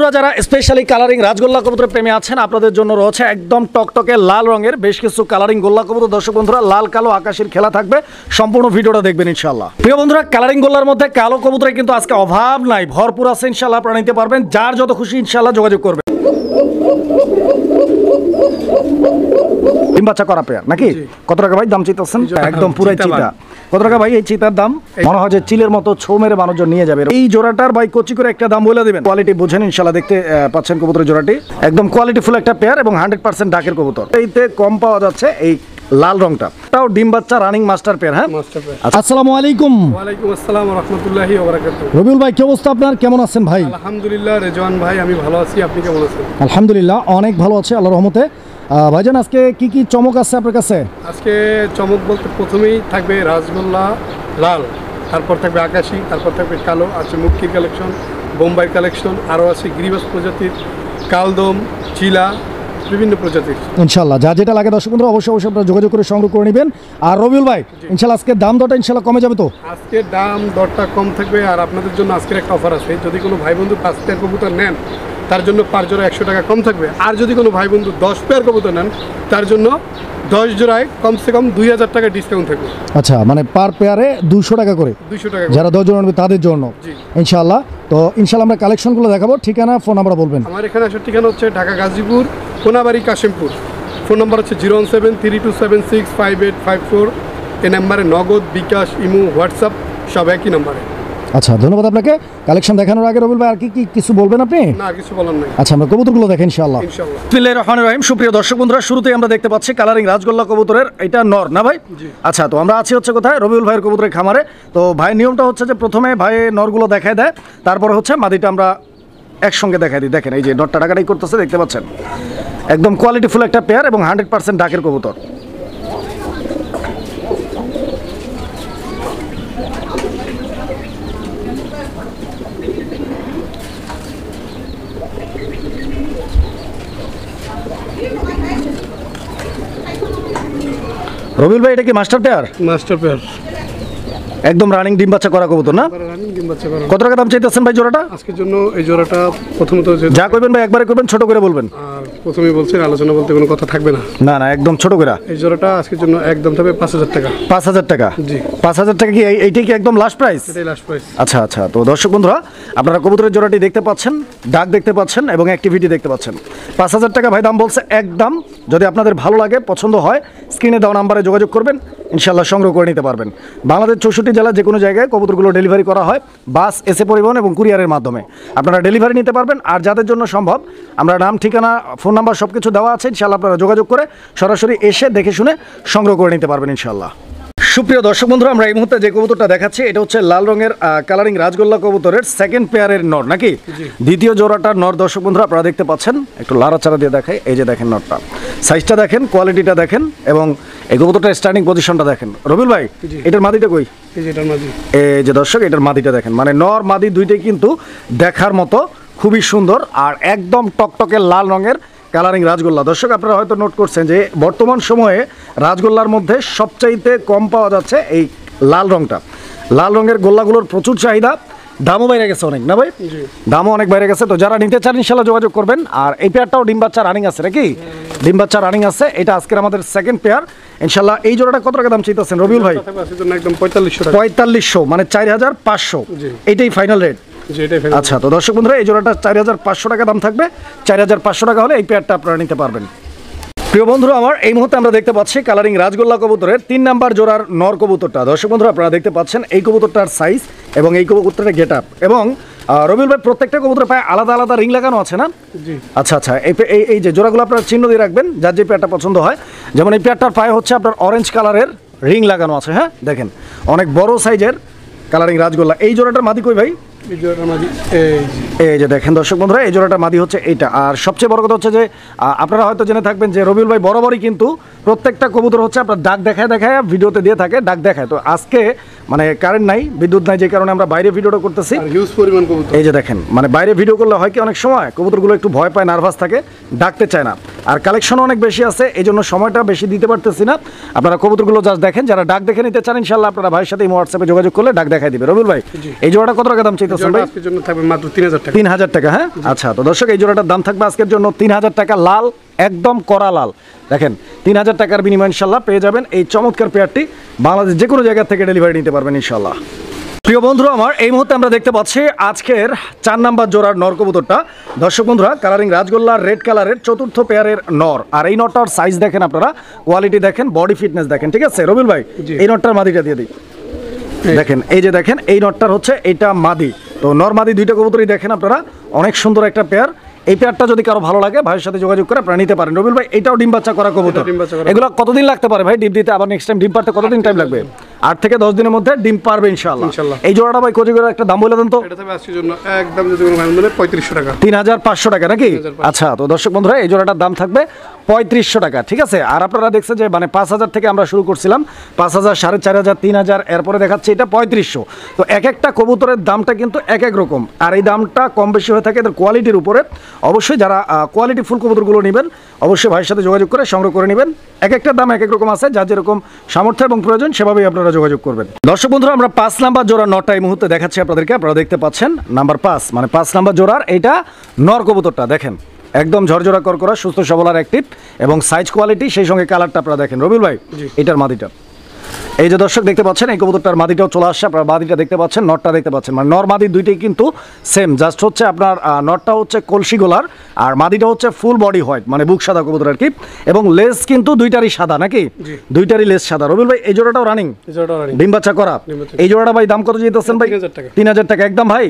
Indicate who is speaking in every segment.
Speaker 1: বন্ধুরা যারা specially colouring রাজগোল্লা কবুতরের প্রেমী আছেন আপনাদের জন্য রয়েছে একদম টকটকে লাল রঙের বেশ কিছু কালারিং গোল্লা কবুতর। দর্শক বন্ধুরা লাল কালো আকাশের খেলা থাকবে, সম্পূর্ণ ভিডিওটা দেখবেন ইনশাআল্লাহ। প্রিয় বন্ধুরা কালারিং গোল্লার মধ্যে কালো কবুতরে কিন্তু আজকে অভাব নাই, ভরপুর আছে ইনশাআল্লাহ। আপনারা নিতে পারবেন, যার যত খুশি ইনশাআল্লাহ যোগাযোগ করবেন। ডিম বাচ্চা করা পেয়ার নাকি? কত টাকা ভাই দাম চাইতেছেন? একদম পুরাই চিতা। কত টাকা ভাই এই চিতার দাম? মনে হয় যে চিলের মতো ছৌ মেরে মানুষজন নিয়ে যাবে। এই জোড়াটার ভাই কচি করে একটা দাম বলে দিবেন, কোয়ালিটি বুঝেন ইনশাআল্লাহ। দেখতে পাচ্ছেন কবুতরের জোড়াটি একদম কোয়ালিটি ফুল একটা পেয়ার এবং 100% ডাকের কবুতর। এইতে কম পাওয়া যাচ্ছে এই লাল রংটা, তাও ডিম বাচ্চা রানিং মাস্টার পেয়ার। হ্যাঁ, আসসালামু আলাইকুম।
Speaker 2: ওয়ালাইকুম আসসালাম ওয়া রাহমাতুল্লাহি ওয়া বারাকাতুহু।
Speaker 1: রবিউল ভাই কি অবস্থা আপনার? কেমন আছেন ভাই?
Speaker 2: আলহামদুলিল্লাহ রেজওয়ান ভাই আমি ভালো আছি, আপনি কেমন আছেন?
Speaker 1: আলহামদুলিল্লাহ অনেক ভালো আছে আল্লাহর রহমতে। ভাইজান আজকে কি কি চমক আছে আপনার কাছে?
Speaker 2: আজকে চমক বলতে প্রথমেই থাকবে রাজগোল্লা লাল, তারপর থাকবে আকাশি, তারপর থাকবে কালো, আছে মুক্কির কালেকশন, বোম্বাই কালেকশন, আরও আছে গিরিবাস প্রজাতির, কালদম, চিলা, বিভিন্ন প্রজাতির।
Speaker 1: ইনশাআল্লাহ যা যেটা লাগে দর্শক বন্ধুরা অবশ্যই আপনারা যোগাযোগ করে সংগ্রহ করে নেবেন। আর রবিউল ভাই ইনশাআল্লাহ আজকে দাম দরটা ইনশাআল্লাহ কমে যাবে তো?
Speaker 2: আজকে দাম দরটা কম থাকবে, আর আপনাদের জন্য আজকের একটা অফার আছে। যদি কোনো ভাই বন্ধু 5 পেয়ার কবুতর নেন তার জন্য পার জোড়া 100 টাকা কম থাকবে। আর যদি কোনো ভাই বন্ধু 10 পেয়ার কবুতর নেন তার জন্য 10 জোড়ায় কমসে কম 2000 টাকা ডিসকাউন্ট থাকবে।
Speaker 1: আচ্ছা, মানে পার পেয়ারে 200 টাকা করে,
Speaker 2: 200 টাকা
Speaker 1: যারা 10 জন নেবে তাদের জন্য ইনশাআল্লাহ। তো ইনশাআল্লাহ আমরা কালেকশনগুলো দেখাবো। ঠিকানা ফোন নাম্বার বলবেন?
Speaker 2: আমার এখানে আসার ঠিকানা হচ্ছে ঢাকা গাজীপুর, কোনাবাড়ি, কাশিমপুর। ফোন নাম্বার হচ্ছে 01732765854। এই নাম্বারে নগদ, বিকাশ, ইমো, হোয়াটসঅ্যাপ সব একই নাম্বারে।
Speaker 1: আচ্ছা, ধন্যবাদ আপনাকে। কালেকশন দেখানোর আগে রবিউল ভাই আর কি কিছু বলবেন আপনি?
Speaker 2: না, কিছু বলার নাই।
Speaker 1: আচ্ছা, আমরা কবুতরগুলো দেখেন ইনশাআল্লাহ।
Speaker 2: ইনশাআল্লাহ।
Speaker 1: বিসমিল্লাহির রহমানির রহিম। সুপ্রিয় দর্শক বন্ধুরা, শুরুতেই আমরা দেখতে পাচ্ছি কালারিং রাজগোল্লা কবুতরের এটা নর না ভাই? আচ্ছা, তো আমরা আছি হচ্ছে কোথায়? রবিউল ভাইয়ের কবুতরের খামারে। তো ভাই নিয়মটা হচ্ছে যে প্রথমে ভাই নরগুলো দেখায় দেয়, তারপরে হচ্ছে মাদিটা আমরা একসঙ্গে দেখাই দিই। দেখেন এই যে নরটা টাকাটাই করতেছে, দেখতে পাচ্ছেন একদম কোয়ালিটি ফুল একটা পেয়ার এবং 100% ডাকের কবুতর। রবিউল ভাই এটা কি মাস্টার পেয়ার?
Speaker 2: মাস্টার পেয়ার,
Speaker 1: একদম রানিং ডিম বাচ্চা করা কবুতর না?
Speaker 2: রানিং ডিম বাচ্চা করা।
Speaker 1: কত টাকা দাম চাইতেছেন ভাই জোড়াটা?
Speaker 2: আজকের জন্য এই জোড়াটা প্রথমত
Speaker 1: যা করবেন ভাই একবারে করবেন, ছোট করে বলবেন।
Speaker 2: আর প্রথমেই বলছেন আলোচনা বলতে কোনো কথা থাকবে না।
Speaker 1: না না, একদম ছোট করে।
Speaker 2: এই জোড়াটা আজকের জন্য একদম থাকবে 5000 টাকা।
Speaker 1: 5000 টাকা?
Speaker 2: জি।
Speaker 1: 5000 টাকা কি এইটাই কি একদম লাস্ট প্রাইস?
Speaker 2: এটাই লাস্ট প্রাইস।
Speaker 1: আচ্ছা আচ্ছা, তো দর্শক বন্ধুরা আপনারা কবুতরের জোড়াটি দেখতে পাচ্ছেন, ডাক দেখতে পাচ্ছেন এবং অ্যাক্টিভিটি দেখতে পাচ্ছেন। 5000 টাকা ভাই দাম বলছে একদম। যদি আপনাদের ভালো লাগে, পছন্দ হয়, স্ক্রিনে দেওয়া নাম্বারে যোগাযোগ করবেন, ইনশাআল্লাহ সংগ্রহ করে নিতে পারবেন। বাংলাদেশ 64 জেলা যে কোনো জায়গায় কবুতরগুলো ডেলিভারি করা হয় বাস, এসে পরিবহন এবং কুরিয়ারের মাধ্যমে। আপনারা ডেলিভারি নিতে পারবেন। আর যাদের জন্য সম্ভব, আমরা নাম, ঠিকানা, ফোন নাম্বার সব কিছু দেওয়া আছে, ইনশাআল্লাহ আপনারা যোগাযোগ করে সরাসরি এসে দেখে শুনে সংগ্রহ করে নিতে পারবেন ইনশাআল্লাহ। সুপ্রিয় দর্শক বন্ধুরা, আমরা এই মুহূর্তে যে কবুতরটা দেখাচ্ছি এটা হচ্ছে লাল রঙের কালারিং রাজগোল্লা কবুতরের সেকেন্ড পেয়ারের নর নাকি? দ্বিতীয় জোড়াটার নর দর্শক বন্ধুরা আপনারা দেখতে পাচ্ছেন। একটু লাড়াচাড়া দিয়ে দেখাই। এই যে দেখেন নরটা, সাইজটা দেখেন, কোয়ালিটিটা দেখেন এবং এই কবুতরটার স্ট্যান্ডিং পজিশনটা দেখেন। রবিউল ভাই এটার মাদিটা কই?
Speaker 2: এই যে এটার মাদি।
Speaker 1: এই যে দর্শক এটার মাদিটা দেখেন, মানে নর মাদি দুইটাই কিন্তু দেখার মতো খুবই সুন্দর আর একদম টকটকে লাল রঙের কালারিং রাজগোল্লা। দর্শক আপনারা হয়তো নোট করছেন যে বর্তমান সময়ে রাজগোল্লার মধ্যে সবচাইতে কম পাওয়া যাচ্ছে এই লাল রংটা। লাল রঙের গোল্লাগুলোর প্রচুর চাহিদা, দামও বাইরে গেছে অনেক না ভাই? দামও অনেক বাইরে গেছে। তো যারা নিতে চান ইনশাআল্লাহ যোগাযোগ করবেন। আর এই পেয়ারটাও ডিম বাচ্চা রানিং আছে নাকি? ডিম বাচ্চা রানিং আছে। এটা আজকের আমাদের সেকেন্ড পেয়ার ইনশাআল্লাহ। এই জোড়াটা কত টাকা দাম চাইতেছেন রবিউল ভাই?
Speaker 2: একদম 4500 টাকা।
Speaker 1: 4500 মানে 4500, এটাই ফাইনাল রেট? আচ্ছা, তো দর্শক বন্ধুরা এই জোড়াটা 4500 টাকা দাম থাকবে। 4500 টাকা হলে এই পেয়ারটা আপনারা নিতে পারবেন। প্রিয় বন্ধুরা আমার এই মুহূর্তে আমরা দেখতে পাচ্ছি কালারিং রাজগোল্লা কবুতরের 3 নাম্বার জোড়ার নর কবুতরটা। দর্শক বন্ধুরা আপনারা দেখতে পাচ্ছেন এই কবুতরটার সাইজ এবং এই কবুতরের গেট আপ। এবং রবিউল ভাই প্রত্যেকটা কবুতরের পায়ে আলাদা আলাদা রিং লাগানো আছে না? আচ্ছা আচ্ছা, এই যে জোড়াগুলো আপনারা চিহ্ন দিয়ে রাখবেন যার যে পেয়ারটা পছন্দ হয়। যেমন এই পেয়ারটার পায়ে হচ্ছে আপনার অরেঞ্জ কালারের রিং লাগানো আছে। হ্যাঁ, দেখেন অনেক বড় সাইজের কালারিং রাজগোল্লা। এই জোড়াটার মাদি কই ভাই? এই যে দেখেন দর্শক বন্ধুরা এই জোড়াটা মাদি হচ্ছে এইটা। আর সবচেয়ে বড় কথা হচ্ছে যে আপনারা হয়তো জেনে থাকবেন যে রবিউল ভাই বরাবরই কিন্তু প্রত্যেকটা কবুতর হচ্ছে আপনার ডাক দেখায় দেখায় ভিডিওতে দিয়ে থাকে, ডাক দেখায়। তো আজকে মানে কারেন্ট নাই, বিদ্যুৎ নাই, যে কারণে আমরা বাইরে ভিডিওটা করতেছি।
Speaker 2: হিউজ পরিমাণ কবুতর।
Speaker 1: এই যে দেখেন, মানে বাইরে ভিডিও করলে হয় কি অনেক সময় কবুতরগুলো একটু ভয় পায়, নার্ভাস থাকে, ডাকতে চায় না। আর কালেকশন অনেক বেশি আছে, এই জন্য সময়টা বেশি দিতে পারতেছি না। আপনারা কবুতরগুলো জাস্ট দেখেন। যারা ডাক দেখে নিতে চান ইনশাআল্লাহ আপনারা ভাইয়ের সাথে হোয়াটসঅ্যাপে যোগাযোগ করলে ডাক দেখাই দিবে। রবিউল ভাই এই জোড়াটা কত টাকা দাম চাইতে চাইতেছেন ভাই?
Speaker 2: আজকের জন্য থাকবে মাত্র 3000 টাকা।
Speaker 1: 3000 টাকা, হ্যাঁ আচ্ছা। তো দর্শক এই জোড়াটার দাম থাকবে আজকের জন্য 3000 টাকা, লাল একদম কড়া লাল। দেখেন 3000 টাকার বিনিময়ে ইনশাল্লাহ পেয়ে যাবেন এই চমৎকার পেয়ারটি। বাংলাদেশ যে কোনো জায়গা থেকে ডেলিভারি নিতে পারবেন ইনশাল্লাহ। প্রিয় বন্ধুরা আমার, এই মুহূর্তে আমরা দেখতে পাচ্ছি আজকের 4 নাম্বার জোড়ার নর কবুতরটা। দর্শক বন্ধুরা, কালারিং রাজগোল্লার রেড কালারের চতুর্থ পেয়ারের নর। আর এই নরটার সাইজ দেখেন আপনারা, কোয়ালিটি দেখেন, বডি ফিটনেস দেখেন, ঠিক আছে রবিউল ভাই? এই নরটার মাদিটা দিয়ে দিই। দেখেন এই যে দেখেন এই নটটার হচ্ছে এটা মাদি। তো নর মাদি দুইটা কবুতরই দেখেন আপনারা, অনেক সুন্দর একটা পেয়ার। এই পেয়ারটা যদি কারো ভালো লাগে ভাইয়ের সাথে যোগাযোগ করে আপনারা নিতে পারেন। রবিউল ভাই, এটাও ডিম বাচ্চা করা কবুতর। এগুলো কতদিন লাগতে পারে ভাই ডিম দিতে? আবার নেক্সট টাইম ডিম পারতে কতদিন টাইম লাগবে? 8 থেকে 10 দিনের মধ্যে ডিম পারবে ইনশাআল্লাহ। এই জোড়াটা ভাই কোজি করে একটা দাম বলে দেন তো।
Speaker 2: এটা থাকবে আজকের জন্য একদম যদি কোনো ভাই বলে 3500 টাকা।
Speaker 1: 3500 টাকা নাকি? আচ্ছা। তো দর্শক বন্ধুরা, এই জোড়াটার দাম থাকবে 3500 টাকা, ঠিক আছে। আর আপনারা দেখছেন যে মানে 5000 থেকে আমরা শুরু করছিলাম, 5000, 4500, 3000, এরপরে দেখাচ্ছে এটা 3500। তো এক একটা কবুতরের দামটা কিন্তু এক এক রকম, আর এই দামটা কম বেশি হয়ে থাকে এদের কোয়ালিটির উপরে। অবশ্যই যারা কোয়ালিটি ফুল কবুতরগুলো নেবেন অবশ্যই ভাইয়ের সাথে যোগাযোগ করে সংগ্রহ করে নেবেন। এক একটার দাম এক এক রকম আছে, যার যেরকম সামর্থ্য এবং প্রয়োজন সেভাবেই আপনারা যোগাযোগ করবেন। দর্শক বন্ধুরা, আমরা 5 নাম্বার জোড়া নরটা এই মুহূর্তে দেখাচ্ছি আপনাদেরকে। আপনারা দেখতে পাচ্ছেন নাম্বার 5, মানে 5 নাম্বার জোড়ার এইটা নর কবুতরটা। দেখেন একদম ঝরঝরা করকরা, সুস্থ সবল আর অ্যাক্টিভ, এবং সাইজ কোয়ালিটি সেই সঙ্গে কালারটা আপনারা দেখেন। রবিউল ভাই, এটার মাদিটা এই যে দর্শক দেখতে পাচ্ছেন, এই কবুতরটার মাদিটাও চলে আসছে। আপনারা মাদিটা দেখতে পাচ্ছেন, নটটা দেখতে পাচ্ছেন, মানে নর মাদি দুইটাই কিন্তু সেম। জাস্ট হচ্ছে আপনার নটটা হচ্ছে কলসি গোলার, আর মাদিটা হচ্ছে ফুল বডি হোয়াইট, মানে বুক সাদা কবুতর আর কি। এবং লেস কিন্তু দুইটারই সাদা নাকি? দুইটারই লেস সাদা। রবিউল ভাই, এই জোড়াটাও রানিং ডিম বাচ্চা করা। এই জোড়াটা ভাই দাম কত যেতেছেন ভাই? 3000 টাকা একদম ভাই,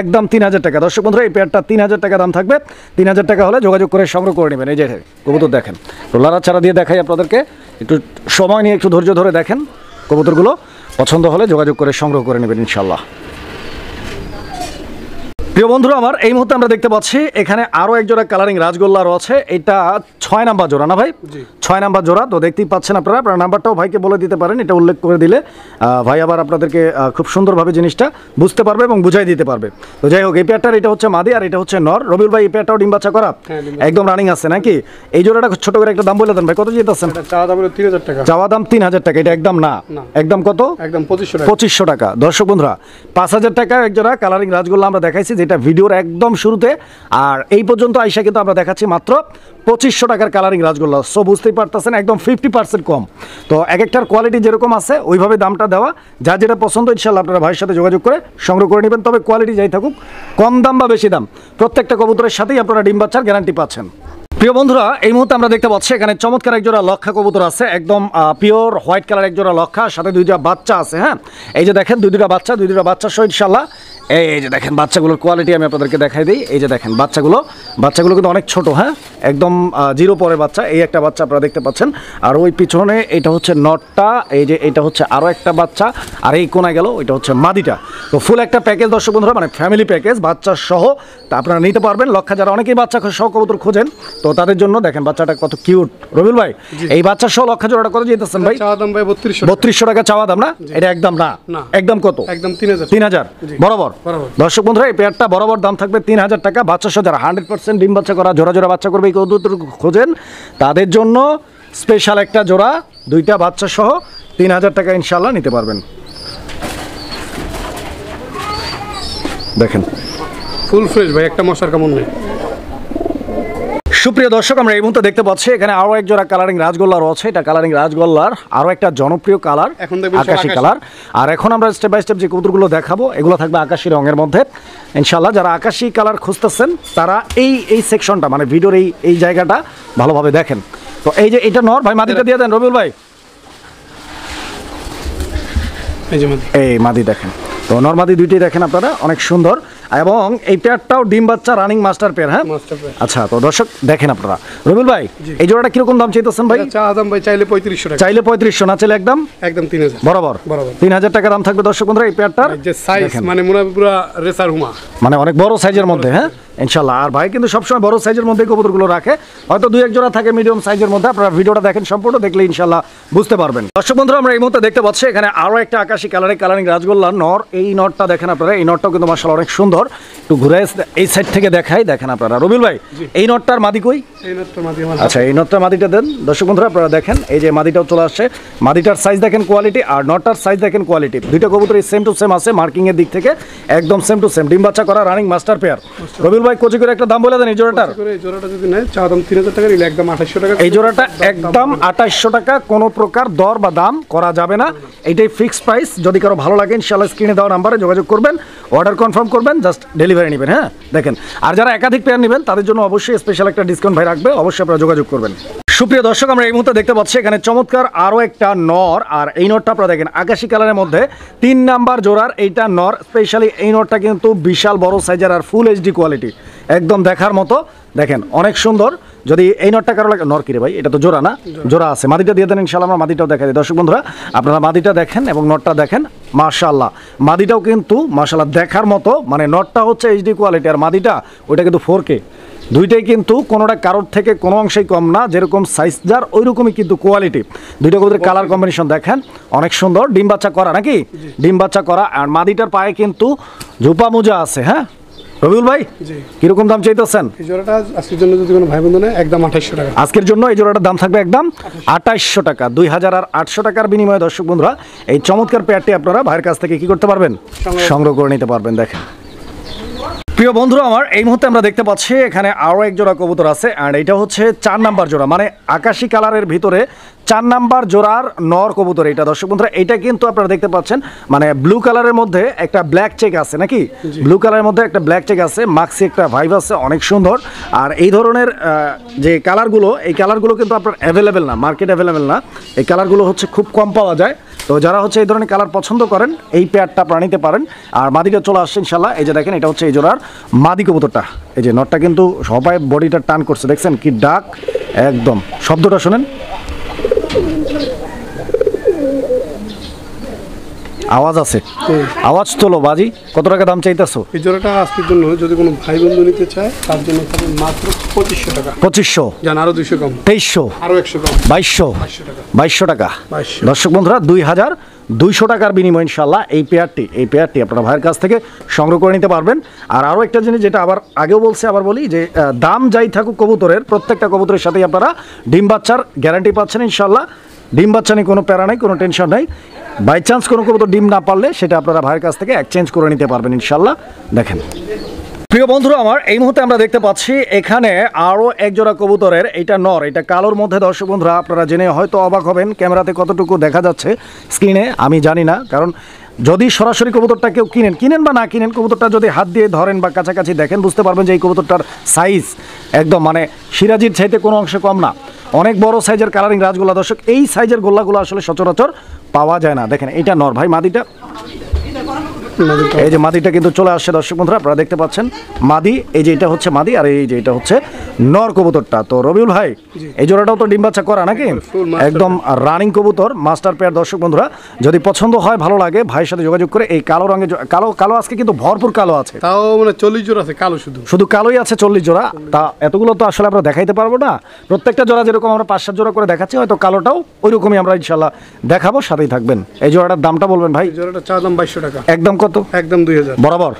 Speaker 1: একদম 3000 টাকা। দর্শক বন্ধুরা, এই পেয়ারটা 3000 টাকা দাম থাকবে। 3000 টাকা হলে যোগাযোগ করে সংগ্রহ করে নেবেন। এই যে কবুতর দেখেন, রোলারা ছাড়া দিয়ে দেখাই আপনাদেরকে, একটু সময় নিয়ে একটু ধৈর্য ধরে দেখেন। কবুতরগুলো পছন্দ হলে যোগাযোগ করে সংগ্রহ করে নেবেন ইনশাল্লাহ। প্রিয় বন্ধুরা আমার, এই মুহূর্তে আমরা দেখতে পাচ্ছি এখানে আরো এক জোড়া কালারিং রাজগোল্লা রয়েছে। এটা 6 নাম্বার জোড়া না ভাই? 6 নাম্বার জোড়া। তো দেখতেই পাচ্ছেন আপনারা, আপনার নাম্বারটাও ভাইকে বলে দিতে পারেন, এটা উল্লেখ করে দিলে ভাই আবার আপনাদেরকে খুব সুন্দরভাবে জিনিসটা বুঝতে পারবে এবং বুঝাই দিতে পারবে। তো যাই হোক, এই পেয়ারটার এটা হচ্ছে মাদি আর এটা হচ্ছে নর। রবিউল ভাই, এই পেয়ারটাও ডিম বাচ্চা করা একদম রানিং আছে নাকি? এই জোড়াটা ছোট করে একটা দাম বলে দেন ভাই, কত যেতেছেন?
Speaker 2: চাওয়া দাম 3000 টাকা।
Speaker 1: চাওয়া দাম 3000 টাকা, এটা একদম না, একদম কত? একদম 2500 টাকা। দর্শক বন্ধুরা, 5000 টাকা এক জোড়া কালারিং রাজগোল্লা আমরা দেখাইছি, যেটা ভিডিওর একদম শুরুতে। আর এই পর্যন্ত আইসা কিন্তু আমরা দেখাচ্ছি মাত্র 2500 টাকার কালারিং রাজগোল্লা। সো বুঝতেই পারতেছেন একদম 50% কম। তো এক একটার কোয়ালিটি যেরকম আছে ওইভাবে দামটা দেওয়া। যা যেটা পছন্দ ইনশাল্লাহ আপনারা ভাইয়ের সাথে যোগাযোগ করে সংগ্রহ করে নেবেন। তবে কোয়ালিটি যাই থাকুক, কম দাম বা বেশি দাম, প্রত্যেকটা কবুতরের সাথেই আপনারা ডিম বাচ্চার গ্যারান্টি পাচ্ছেন। প্রিয় বন্ধুরা, এই মুহূর্তে আমরা দেখতে পাচ্ছি এখানে চমৎকার এক জোড়া লক্ষা কবুতর আছে, একদম পিওর হোয়াইট কালার এক জোড়া লক্ষা, সাথে দুইটা বাচ্চা আছে। হ্যাঁ, এই যে দেখেন দুইটা বাচ্চা সহ ইনশাল্লাহ। এই যে দেখেন বাচ্চাগুলোর কোয়ালিটি আমি আপনাদেরকে দেখাই দিই। এই যে দেখেন বাচ্চাগুলো কিন্তু অনেক ছোট। হ্যাঁ, একদম 0 পরের বাচ্চা। এই একটা বাচ্চা আপনারা দেখতে পাচ্ছেন, আর ওই পিছনে এটা হচ্ছে নটটা, এই যে এটা হচ্ছে আরও একটা বাচ্চা, আর এই কোনায় গেল ওইটা হচ্ছে মাদিটা। তো ফুল একটা প্যাকেজ দর্শক বন্ধুরা, মানে ফ্যামিলি প্যাকেজ বাচ্চা সহ। তা আপনারা নিতে পারবেন। লক্ষা যারা অনেকেই বাচ্চা সহ কবুতর খোঁজেন, তো তাদের জন্য দেখেন বাচ্চাটা কত কিউট। রবিউল ভাই, এই বাচ্চা সহ লক্ষা জোড়াটা কত যেতেছেন ভাই?
Speaker 2: চাওয়া দাম ভাই
Speaker 1: 3200 টাকা চাওয়া দাম না? এটা একদম না, একদম কত? একদম 3000 বরাবর। দর্শক বন্ধুরা, এই পেয়ারটা বরাবর দাম থাকবে 3000 টাকা। বাচ্চা সহ যারা 100% ডিম বাচ্চা করা জোড়া জোড়া বাচ্চা করবে এই কবুতর খোঁজেন, তাদের জন্য স্পেশাল একটা জোড়া, দুইটা বাচ্চা সহ 3000 টাকা ইনশাল্লাহ নিতে পারবেন। দেখেন
Speaker 2: ফুল ফ্রেশ ভাই, একটা মশার কামড় নেই।
Speaker 1: সুপ্রিয় দর্শক, আমরা এই মুহূর্তে দেখতে পাচ্ছি এখানে আরো এক জোড়া কালারিং রাজগোল্লা রয়েছে। এটা কালারিং রাজগোল্লার আরো একটা জনপ্রিয় কালার, আকাশি কালার। আর এখন আমরা স্টেপ বাই স্টেপ যে কবুতরগুলো দেখাবো এগুলো থাকবে আকাশি রঙের মধ্যে ইনশাল্লাহ। যারা আকাশি কালার খুঁজতেছেন তারা এই সেকশনটা, মানে ভিডিওর এই জায়গাটা ভালোভাবে দেখেন। তো এই যে এটা নর ভাই, মাদিটা দিয়ে দেন রবিউল ভাই। এই মাদি দেখেন, তো নরমাদি দুইটাই দেখেন আপনারা, অনেক সুন্দর। এবং এই পেয়ারটাও ডিম বাচ্চা রানিং মাস্টার পেয়ার। হ্যাঁ, আচ্ছা। তো দর্শক দেখেন আপনারা, রবিউল ভাই এই জোড়াটা কিরকম দাম চাইতেছেন ভাই?
Speaker 2: দাম ভাই চাইলে 3500 টাকা।
Speaker 1: চাইলে 3500, না চাইলে একদম
Speaker 2: 3000
Speaker 1: বরাবর 3000 টাকা দাম থাকবে দর্শক বন্ধুরা। এই পেয়ারটার
Speaker 2: যে সাইজ মানে পুরো রেসার হুমা,
Speaker 1: মানে অনেক বড় সাইজের মধ্যে। হ্যাঁ ইনশাল্লাহ। আর ভাই কিন্তু সবসময় বড় সাইজের মধ্যে কবুতরগুলো রাখে, হয়তো 2-1 জোড়া থাকে মিডিয়াম সাইজের মধ্যে। আপনারা ভিডিওটা দেখেন, সম্পূর্ণ দেখলে ইনশাল্লাহ বুঝতে পারবেন। দর্শক বন্ধুরা, আমরা এই মুহূর্তে দেখতে পাচ্ছি এখানে আরো একটা আকাশি কালারিং রাজগোল্লা নর। এই নরটা দেখেন আপনারা, এই নরটাও কিন্তু মাশাআল্লাহ অনেক সুন্দর। একটু ঘুরে এই সাইড থেকে দেখেন আপনারা। রবিউল ভাই, এই নরটার মাদি কই?
Speaker 2: এই নটটা মাদি আমার
Speaker 1: আচ্ছা, এই নটটা মাদিটা দেন। দর্শক বন্ধুরা আপনারা দেখেন, এই যে মাদিটাও চলে আসছে, মাদিটার সাইজ দেখেন কোয়ালিটি, আর নটটার সাইজ দেখেন কোয়ালিটি, দুইটা কবুতরই সেম টু সেম আছে মার্কিং এর দিক থেকে, একদম সেম টু সেম, ডিম বাচ্চা করা রানিং মাস্টার পেয়ার। রবিউল ভাই কোচি করে একটা দাম বলে দেন এই জোড়াটার।
Speaker 2: করে এই জোড়াটা যদি নেয় চা দাম 3000 টাকা, নিলে একদম 2800 টাকা।
Speaker 1: এই জোড়াটা একদম 2800 টাকা, কোনো প্রকার দর বা দাম করা যাবে না, এইটাই ফিক্সড প্রাইস। যদি কারো ভালো লাগে ইনশাআল্লাহ স্ক্রিনে দেওয়া নাম্বারে যোগাযোগ করবেন, অর্ডার কনফার্ম করবেন, জাস্ট ডেলিভারি নেবেন। হ্যাঁ দেখেন, আর যারা একাধিক পেয়ার নেবেন তাদের জন্য অবশ্যই স্পেশাল একটা ডিসকাউন্ট ভাই রাখবে, অবশ্যই আপনারা যোগাযোগ করবেন। সুপ্রিয় দর্শক, আমরা এই মুহূর্তে দেখতে পাচ্ছি এখানে চমৎকার আরও একটা নর, আর এই নরটা আপনারা দেখেন আকাশি কালারের মধ্যে 3 নাম্বার জোড়ার এইটা নর। স্পেশালি এই নরটা কিন্তু বিশাল বড় সাইজের আর ফুল এইচডি কোয়ালিটি, একদম দেখার মতো, দেখেন অনেক সুন্দর। যদি এই নটটা কারো লাগে, নর কিরে ভাই, এটা তো জোড়া না? জোড়া আছে, মাদিটা দিয়ে দেন ইনশাআল্লাহ, আমরা মাদিটাও দেখা দিই। দর্শক বন্ধুরা আপনারা মাদিটা দেখেন এবং নটটা দেখেন, মাশাআল্লাহ মাদিটাও কিন্তু মাশাআল্লাহ দেখার মতো, মানে নটটা হচ্ছে এইচডি কোয়ালিটি আর মাদিটা ওইটা কিন্তু 4K, দুইটাই কিন্তু কোনোটা কারোর থেকে কোনো অংশেই কম না, যেরকম সাইজ যার ওই রকমই কিন্তু কোয়ালিটি। দুইটা কবুতরের কালার কম্বিনেশন দেখেন অনেক সুন্দর, ডিম বাচ্চা করা নাকি? ডিম বাচ্চা করা, আর মাদিটার পায়ে কিন্তু ঝোপা মোজা আছে। হ্যাঁ রবিউল ভাই, কিরকম দাম চাইতেছেন?
Speaker 2: এই জোড়াটা আজকের জন্য যদি কোনো ভাই বন্ধু নেয় একদম 2800 টাকা।
Speaker 1: আজকের জন্য এই জোড়াটার দাম থাকবে একদম 2800 টাকা, 2800 টাকার বিনিময়ে দর্শক বন্ধুরা এই চমৎকার পেয়ারটি আপনারা ভাইয়ের কাছ থেকে কি করতে পারবেন? সংগ্রহ করে নিতে পারবেন। দেখেন প্রিয় বন্ধুরা আমার, এই মুহূর্তে আমরা দেখতে পাচ্ছি এখানে আরও এক জোড়া কবুতর আছে, আর এটা হচ্ছে 4 নাম্বার জোড়া, মানে আকাশি কালারের ভিতরে 4 নাম্বার জোড়ার নর কবুতর এটা। দর্শক বন্ধুরা এটা কিন্তু আপনারা দেখতে পাচ্ছেন, মানে ব্লু কালারের মধ্যে একটা ব্ল্যাক চেক আছে নাকি? ব্লু কালারের মধ্যে একটা ব্ল্যাক চেক আছে, মাক্সি একটা ভাইব আছে, অনেক সুন্দর। আর এই ধরনের যে কালারগুলো, এই কালারগুলো কিন্তু আপনার অ্যাভেলেবেল না, মার্কেট অ্যাভেলেবেল না, এই কালারগুলো হচ্ছে খুব কম পাওয়া যায়। তো যারা হচ্ছে এই ধরনের কালার পছন্দ করেন এই পেয়ারটা আপনারা নিতে পারেন। আর মাদিটা চলে আসছে ইনশাল্লাহ, এই যে দেখেন এটা হচ্ছে এই জোড়ার মাদি কবুতরটা, এই যে নটটা কিন্তু সবাই বডিটা টান করছে, দেখছেন কি ডাক, একদম শব্দটা শোনেন, আওয়াজ আছে, আওয়াজ তোলো বাজি। কত টাকা দাম চাইতেছো?
Speaker 2: এই জোড়াটা আজকের জন্য যদি কোনো ভাই বন্ধু নিতে চায় তার জন্য থাকবে মাত্র 2500 টাকা।
Speaker 1: 2500,
Speaker 2: জান আরো 200 কম,
Speaker 1: 2300,
Speaker 2: আরো 100 কম,
Speaker 1: 2200,
Speaker 2: 2200 টাকা।
Speaker 1: 2200 টাকা। দর্শক বন্ধুরা 2200 টাকার বিনিময় ইনশাল্লাহ এই পেয়ারটি আপনারা ভাইয়ের কাছ থেকে সংগ্রহ করে নিতে পারবেন। আর আরও একটা জিনিস যেটা আবার আগেও বলছি আবার বলি, যে দাম যাই থাকুক কবুতরের, প্রত্যেকটা কবুতরের সাথেই আপনারা ডিম বাচ্চার গ্যারান্টি পাচ্ছেন ইনশাল্লাহ। ডিম বাচ্চা নিয়ে কোনো প্যারা নেই, কোনো টেনশন নেই। বাই চান্স কোনো কবুতর ডিম না পারলে সেটা আপনারা ভাইয়ের কাছ থেকে এক্সচেঞ্জ করে নিতে পারবেন ইনশাল্লাহ। দেখেন প্রিয় বন্ধুরা আমার, এই মুহূর্তে আমরা দেখতে পাচ্ছি এখানে আরও এক জোড়া কবুতরের, এটা নর, এটা কালোর মধ্যে। দর্শক বন্ধুরা আপনারা জেনে হয়তো অবাক হবেন, ক্যামেরাতে কতটুকু দেখা যাচ্ছে স্ক্রিনে আমি জানি না, কারণ যদি সরাসরি কবুতরটা কেউ কিনেন বা না কিনেন, কবুতরটা যদি হাত দিয়ে ধরেন বা কাছাকাছি দেখেন বুঝতে পারবেন যে এই কবুতরটার সাইজ একদম মানে সিরাজির চাইতে কোনো অংশে কম না, অনেক বড় সাইজের কালারিং রাজগোল্লা। দর্শক এই সাইজের গোল্লাগুলো আসলে সচরাচর পাওয়া যায় না। দেখেন এটা নর ভাই, মাদিটা এই যে মাদিটা কিন্তু চলে আসছে দর্শক বন্ধুরা, আপনারা দেখতে পাচ্ছেন মাদি, এই যে এটা হচ্ছে মাদি আর এই যে এটা হচ্ছে নর কবুতরটা। তো রবিউল ভাই এই জোড়াটাও তো ডিম বাচ্চা করা নাকি? একদম রানিং কবুতর, মাস্টার পেয়ার। দর্শক বন্ধুরা যদি পছন্দ হয়, ভালো লাগে, ভাইয়ের সাথে যোগাযোগ করে এই কালো রঙের, কালো আজকে কিন্তু ভরপুর কালো আছে,
Speaker 2: তাও মানে 40 জোড়া আছে কালো, শুধু
Speaker 1: কালোই আছে 40 জোড়া। তা এতগুলো তো আসলে আমরা দেখাইতে পারবো না, প্রত্যেকটা জোড়া যেরকম আমরা 5-7 জোড়া করে দেখাচ্ছি, হয়তো কালোটাও ওই রকমই আমরা ইনশাল্লাহ দেখাবো, সাথেই থাকবেন। এই জোড়াটার দামটা বলবেন ভাই?
Speaker 2: জোড়াটা চা দাম 2200 টাকা।
Speaker 1: একদম কত?
Speaker 2: একদম 2000
Speaker 1: বরাবর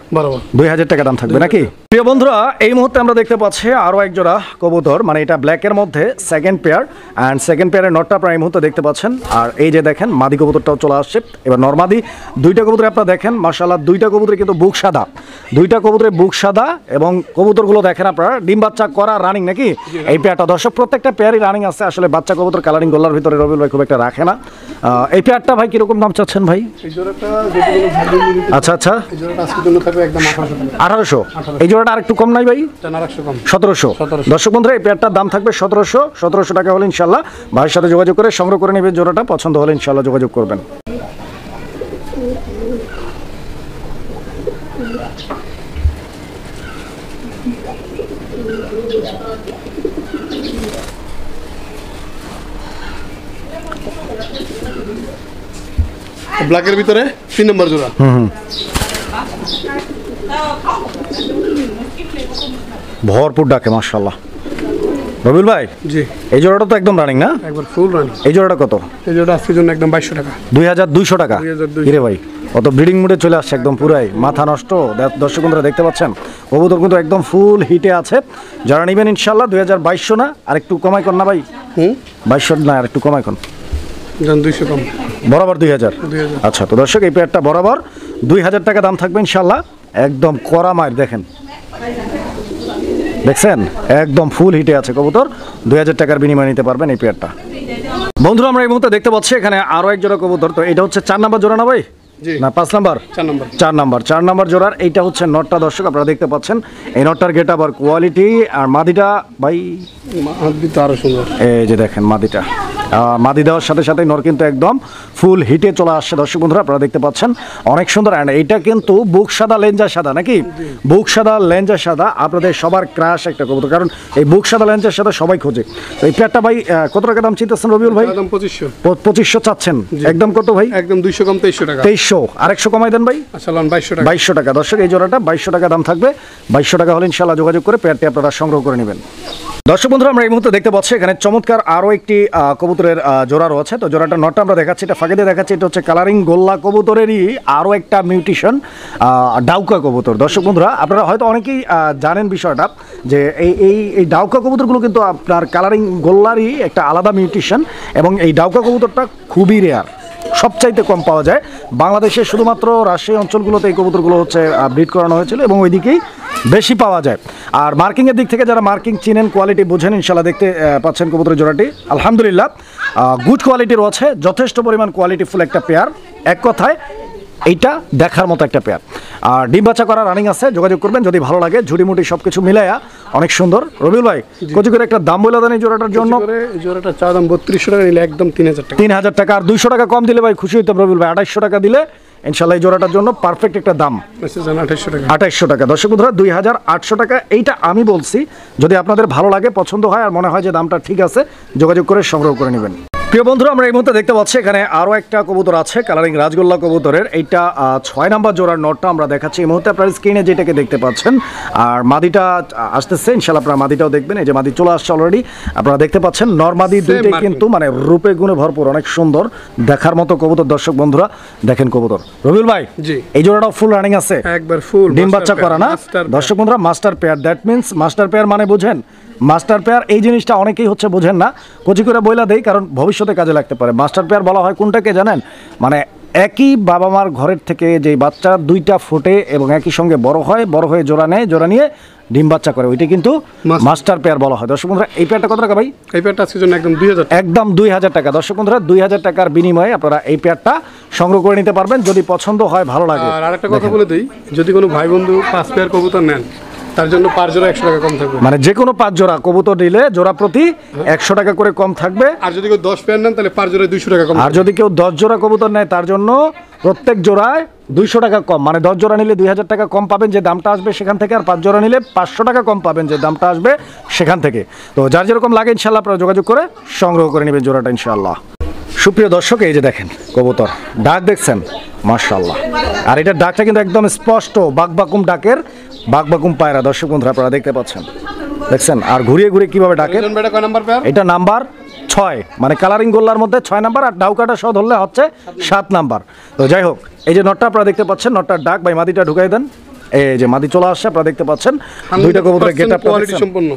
Speaker 1: 2000 টাকা দাম থাকবে নাকি? প্রিয় বন্ধুরা এই মুহূর্তে আমরা দেখতে পাচ্ছি আরো এক জোড়া কবুতর, মানে এটা ব্ল্যাকের মধ্যে সেকেন্ড পেয়ার, এন্ড সেকেন্ড পেয়ারের নটটা আপনারা এই মুহূর্তে দেখতে পাচ্ছেন। আর এই যে দেখেন মাদি কবুতরটাও চলে আসছে। এবার নরমাদি দুইটা কবুতর আপনারা দেখেন, মাশাআল্লাহ দুইটা কবুতরে কিন্তু বুক সাদা, দুইটা কবুতরে বুক সাদা, এবং কবুতরগুলো দেখেন আপনারা ডিম বাচ্চা করা রানিং নাকি? এই পেয়ারটা দর্শক প্রত্যেকটা পেয়ারই রানিং আছে। আসলে বাচ্চা কবুতর কালারিং গোল্লার ভিতরে রবিউল ভাই খুব একটা রাখে না। এই পেয়ারটা ভাই কিরকম দাম চাচ্ছেন ভাই?
Speaker 2: এই জোড়াটা যদি কোনো ভাই বন্ধু নিতে,
Speaker 1: আচ্ছা
Speaker 2: এই জোড়াটা আজকের জন্য থাকবে একদম
Speaker 1: 1800। এই জোড়াটা আরেকটু কম নাই ভাই? 1700। দর্শক বন্ধুরা এই পেয়ারটার দাম থাকবে 1700 টাকা হলে ইনশাল্লাহ ভাইয়ের সাথে যোগাযোগ করে সংগ্রহ করে নেবেন। জোড়াটা পছন্দ হলে ইনশাল্লাহ যোগাযোগ করবেন।
Speaker 2: ব্ল্যাকের ভিতরে 3 নম্বর জোড়া।
Speaker 1: ভরপুর ডাকে মাশাআল্লাহ। রবিউল ভাই
Speaker 2: জি
Speaker 1: এই জোড়াটা তো একদম রানিং না?
Speaker 2: একবার ফুল রানিং।
Speaker 1: এই জোড়াটা কত?
Speaker 2: এই জোড়াটা আজকের জন্য একদম 2200 টাকা।
Speaker 1: 2200 টাকা।
Speaker 2: 2200
Speaker 1: কিরে ভাই অত ব্রিডিং মুডে চলে আসছে একদম পুরাই মাথা নষ্ট। দর্শক বন্ধুরা দেখতে পাচ্ছেন কবুতর কিন্তু একদম ফুল হিটে আছে। যারা নেবেন ইনশাল্লাহ 2200 না, আর একটু কমাই কর না ভাই। 2200 না, আর একটু কমাই কর,
Speaker 2: 200 কম,
Speaker 1: বরাবর 2000। আচ্ছা, তো দর্শক এই পেয়ারটা বরাবর 2000 টাকা দাম থাকবে ইনশাল্লাহ। একদম কড়া মার, দেখেন দেখছেন একদম ফুল হিটে আছে কবুতর। 2000 টাকার বিনিময়ে নিতে পারবেন এই পেয়ারটা। বন্ধুরা আমরা এই মুহূর্তে দেখতে পাচ্ছি এখানে আরো এক জোড়া কবুতর। তো এটা হচ্ছে 4 নাম্বার জোড়া না ভাই? না 5 নাম্বার? 4 নাম্বার জোড়ার এইটা হচ্ছে নটটা। দর্শক আপনারা দেখতে পাচ্ছেন এই নটটার গেট আবার কোয়ালিটি, আর মাদিটা ভাই
Speaker 2: আরো সুন্দর।
Speaker 1: এই যে দেখেন মাদিটা, মাদি দেওয়ার সাথে সাথে নর কিন্তু একদম ফুল হিটে চলে আসছে। দর্শক বন্ধুরা আপনারা দেখতে পাচ্ছেন অনেক সুন্দর। অ্যান্ড এইটা কিন্তু বুক সাদা লেঞ্জা সাদা নাকি? বুক সাদা লেঞ্জা সাদা আপনাদের সবার ক্রাশ একটা কবুতর, কারণ এই বুক সাদা লেঞ্জার সাদা সবাই খোঁজে। তো এই পেয়ারটা ভাই কত টাকা দাম চিন্তাছেন রবিউল ভাই?
Speaker 2: একদম
Speaker 1: 2500 চাচ্ছেন। একদম কত ভাই?
Speaker 2: একদম 200 কম, 2300 টাকা।
Speaker 1: 2300, আর 100 কমাই দেন ভাই।
Speaker 2: আচ্ছা 2200 টাকা।
Speaker 1: 2200 টাকা। দর্শক এই জোড়াটা 2200 টাকা দাম থাকবে। 2200 টাকা হলে ইনশাআল্লাহ যোগাযোগ করে পেয়ারটি আপনারা সংগ্রহ করে নেবেন। দর্শক বন্ধুরা আমরা এই মুহূর্তে দেখতে পাচ্ছি এখানে চমৎকার আরও একটি কবুতরের জোড়া রয়েছে। তো জোড়াটা নটটা আমরা দেখাচ্ছি, এটা ফাঁকে দিয়ে দেখাচ্ছি। এটা হচ্ছে কালারিং গোল্লা কবুতরেরই আরও একটা মিউটেশন ডাউকা কবুতর। দর্শক বন্ধুরা আপনারা হয়তো অনেকেই জানেন বিষয়টা, যে এই ডাউকা কবুতরগুলো কিন্তু আপনার কালারিং গোল্লারই একটা আলাদা মিউটেশন, এবং এই ডাউকা কবুতরটা খুবই রেয়ার, সবচাইতে কম পাওয়া যায় বাংলাদেশে। শুধুমাত্র রাজশাহী অঞ্চলগুলোতে এই কবুতরগুলো হচ্ছে ব্রিড করানো হয়েছিল, এবং ওইদিকেই বেশি পাওয়া যায়। আর মার্কিংয়ের দিক থেকে যারা মার্কিং চিনেন, কোয়ালিটি বোঝেন, ইনশাল্লাহ দেখতে পাচ্ছেন কবুতরের জোড়াটি আলহামদুলিল্লাহ গুড কোয়ালিটির আছে, যথেষ্ট পরিমাণ কোয়ালিটিফুল একটা পেয়ার। এক কথায় এইটা দেখার মতো একটা পেয়ার। আর ডিম বাচ্চা করা রানিং আছে, যোগাযোগ করবেন যদি ভালো লাগে। ঝুড়িমুটি সব কিছু মিলাইয়া অনেক সুন্দর। রবিউল ভাই কচি করে একটা দাম বলে দেন এই জোড়াটার জন্য।
Speaker 2: জোড়াটা চা দাম 3200 টাকা, নিলে একদম 3000 টাকা।
Speaker 1: 3000 টাকা। আর 200 টাকা কম দিলে ভাই খুশি হইতাম রবিউল ভাই। 2800 টাকা দিলে ইনশাল্লাহ এই জোড়াটার জন্য পারফেক্ট একটা দাম। 2800 টাকা। দর্শক বন্ধুরা 2800 টাকা এইটা আমি বলছি। যদি আপনাদের ভালো লাগে, পছন্দ হয়, আর মনে হয় যে দামটা ঠিক আছে, যোগাযোগ করে সংগ্রহ করে নেবেন। প্রিয় বন্ধুরা আমরা এই মুহূর্তে দেখতে পাচ্ছি এখানে আরও একটা কবুতর আছে কালারিং রাজগোল্লা কবুতরের। এইটা 6 নাম্বার জোড়ার নটটা আমরা দেখাচ্ছি এই মুহূর্তে আপনার স্ক্রিনে যেটাকে দেখতে পাচ্ছেন। আর মাদিটা আসতেছে ইনশাল্লাহ, আপনারা মাদিটাও দেখবেন। এই যে মাদি চলে আসছে অলরেডি, আপনারা দেখতে পাচ্ছেন। নরমাদি দুইটাই কিন্তু মানে রূপে গুণে ভরপুর, অনেক সুন্দর দেখার মতো কবুতর। দর্শক বন্ধুরা দেখেন কবুতর। রবিউল ভাই এই জোড়াটাও ফুল রানিং আছে,
Speaker 2: একবার ফুল
Speaker 1: ডিম বাচ্চা করা না? দর্শক বন্ধুরা master pair, that means master pair মানে বুঝেন? মাস্টার পেয়ার এই জিনিসটা অনেকেই হচ্ছে বোঝেন না, কচি করে বইলা দেই, কারণ ভবিষ্যতে কাজে লাগতে পারে। মাস্টার পেয়ার বলা হয় কোনটাকে জানেন? মানে একই বাবা মার ঘরের থেকে যে বাচ্চা দুইটা ফোটে এবং একই সঙ্গে বড় হয়ে জোড়া নেয়, জোড়া নিয়ে ডিম বাচ্চা করে, ওইটা কিন্তু মাস্টার পেয়ার বলা হয়। দর্শক বন্ধুরা এই পেয়ারটা কত টাকা ভাই?
Speaker 2: এই পেয়ারটা আজকের জন্য একদম 2000,
Speaker 1: একদম 2000 টাকা। দর্শক বন্ধুরা 2000 টাকার বিনিময়ে আপনারা এই পেয়ারটা সংগ্রহ করে নিতে পারবেন যদি পছন্দ হয়, ভালো লাগে।
Speaker 2: আর আরেকটা কথা বলে দিই, যদি কোনো ভাই বন্ধু 5 পেয়ার কবুতর নেন, তার জন্য 5 জোড়া 100 টাকা কম থাকবে।
Speaker 1: মানে যে কোনো 5 জোড়া কবুতর নিলে জোড়া প্রতি 100 টাকা করে কম থাকবে।
Speaker 2: আর যদি কেউ 10 পেয়ার নেন তাহলে 5 জোড়ায় 200 টাকা কম।
Speaker 1: আর যদি কেউ 10 জোড়া কবুতর নেয় তার জন্য প্রত্যেক জোড়ায় 200 টাকা কম। মানে 10 জোড়া নিলে 2000 টাকা কম পাবেন যে দামটা আসবে সেখান থেকে, আর 5 জোড়া নিলে 500 টাকা কম পাবেন যে দামটা আসবে সেখান থেকে। তো যার যেরকম লাগে ইনশাল্লাহ আপনারা যোগাযোগ করে সংগ্রহ করে নেবেন জোড়াটা ইনশাআল্লাহ। সুপ্রিয় দর্শক এই যে দেখেন কবুতর, ডাক দেখছেন মাশাআল্লাহ। আর এটার ডাকটা কিন্তু একদম স্পষ্ট, বাকবাকুম ডাকের, বাকবাকুম পায়রা। দর্শক বন্ধুরা আপনারা দেখতে পাচ্ছেন, দেখছেন। আর ঘুরিয়ে ঘুরিয়ে কিভাবে ডাকে। এটা নাম্বার 6, মানে কালারিং গোল্লার মধ্যে 6 নাম্বার, আর ডাউকাটা সহ ধরলে হচ্ছে 7 নাম্বার। তো যাই হোক, এই যে নটটা আপনারা দেখতে পাচ্ছেন, নটটার ডাক ভাই মাদিটা ঢুকাই দেন। এই যে মাদি চলে আসছে, আপনারা দেখতে পাচ্ছেন। দুইটা কবুতরের গেটআপ কোয়ালিটি সম্পূর্ণ